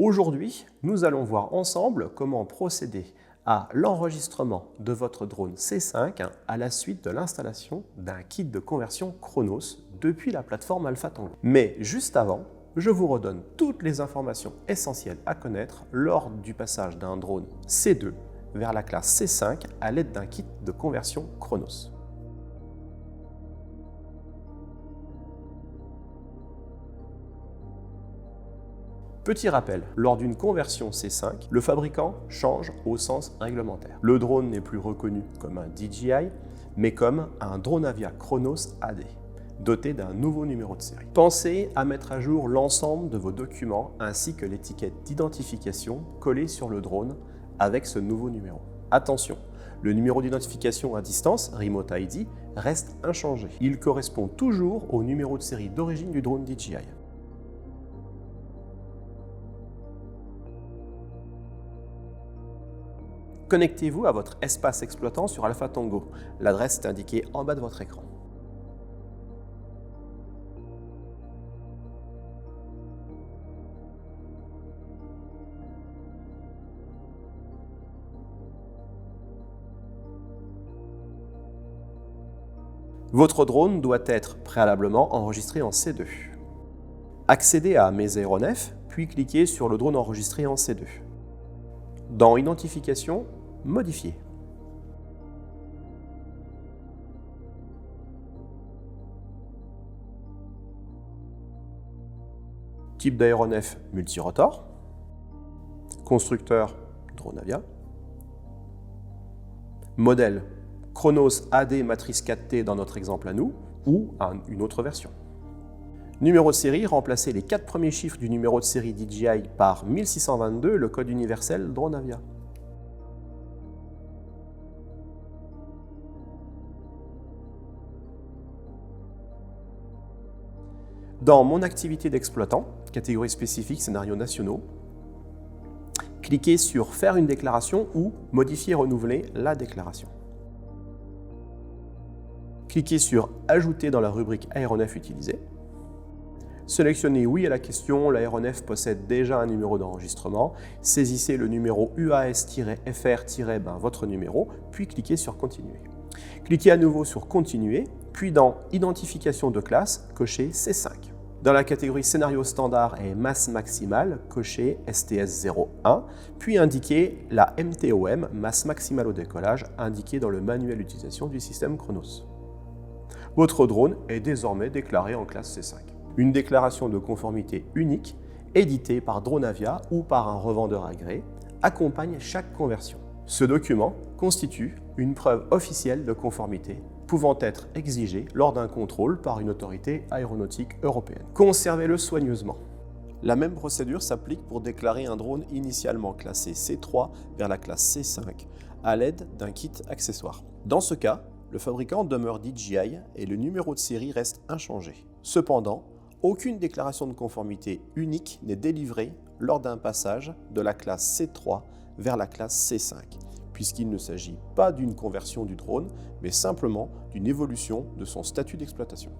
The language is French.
Aujourd'hui, nous allons voir ensemble comment procéder à l'enregistrement de votre drone C5 à la suite de l'installation d'un kit de conversion Chronos depuis la plateforme AlphaTango. Mais juste avant, je vous redonne toutes les informations essentielles à connaître lors du passage d'un drone C2 vers la classe C5 à l'aide d'un kit de conversion Chronos. Petit rappel, lors d'une conversion C5, le fabricant change au sens réglementaire. Le drone n'est plus reconnu comme un DJI, mais comme un Dronavia Chronos AD, doté d'un nouveau numéro de série. Pensez à mettre à jour l'ensemble de vos documents ainsi que l'étiquette d'identification collée sur le drone avec ce nouveau numéro. Attention, le numéro d'identification à distance, Remote ID, reste inchangé. Il correspond toujours au numéro de série d'origine du drone DJI. Connectez-vous à votre espace exploitant sur AlphaTango. L'adresse est indiquée en bas de votre écran. Votre drone doit être préalablement enregistré en C2. Accédez à Mes aéronefs, puis cliquez sur le drone enregistré en C2. Dans Identification, Modifier. Type d'aéronef multirotor. Constructeur Dronavia. Modèle Chronos AD matrice 4T dans notre exemple à nous, ou une autre version. Numéro de série, remplacez les 4 premiers chiffres du numéro de série DJI par 1622, le code universel Dronavia. Dans Mon activité d'exploitant, catégorie spécifique, scénarios nationaux, cliquez sur Faire une déclaration ou Modifier, renouveler la déclaration. Cliquez sur Ajouter dans la rubrique Aéronef utilisé. Sélectionnez Oui à la question, l'aéronef possède déjà un numéro d'enregistrement. Saisissez le numéro UAS-FR- votre numéro, puis cliquez sur Continuer. Cliquez à nouveau sur Continuer, puis dans Identification de classe, cochez C5. Dans la catégorie Scénario standard et masse maximale, cochez STS01, puis indiquez la MTOM, masse maximale au décollage, indiquée dans le manuel d'utilisation du système Chronos. Votre drone est désormais déclaré en classe C5. Une déclaration de conformité unique, éditée par Dronavia ou par un revendeur agréé, accompagne chaque conversion. Ce document constitue une preuve officielle de conformité pouvant être exigée lors d'un contrôle par une autorité aéronautique européenne. Conservez-le soigneusement. La même procédure s'applique pour déclarer un drone initialement classé C3 vers la classe C5 à l'aide d'un kit accessoire. Dans ce cas, le fabricant demeure DJI et le numéro de série reste inchangé. Cependant, aucune déclaration de conformité unique n'est délivrée lors d'un passage de la classe C3 vers la classe C5, puisqu'il ne s'agit pas d'une conversion du drone, mais simplement d'une évolution de son statut d'exploitation.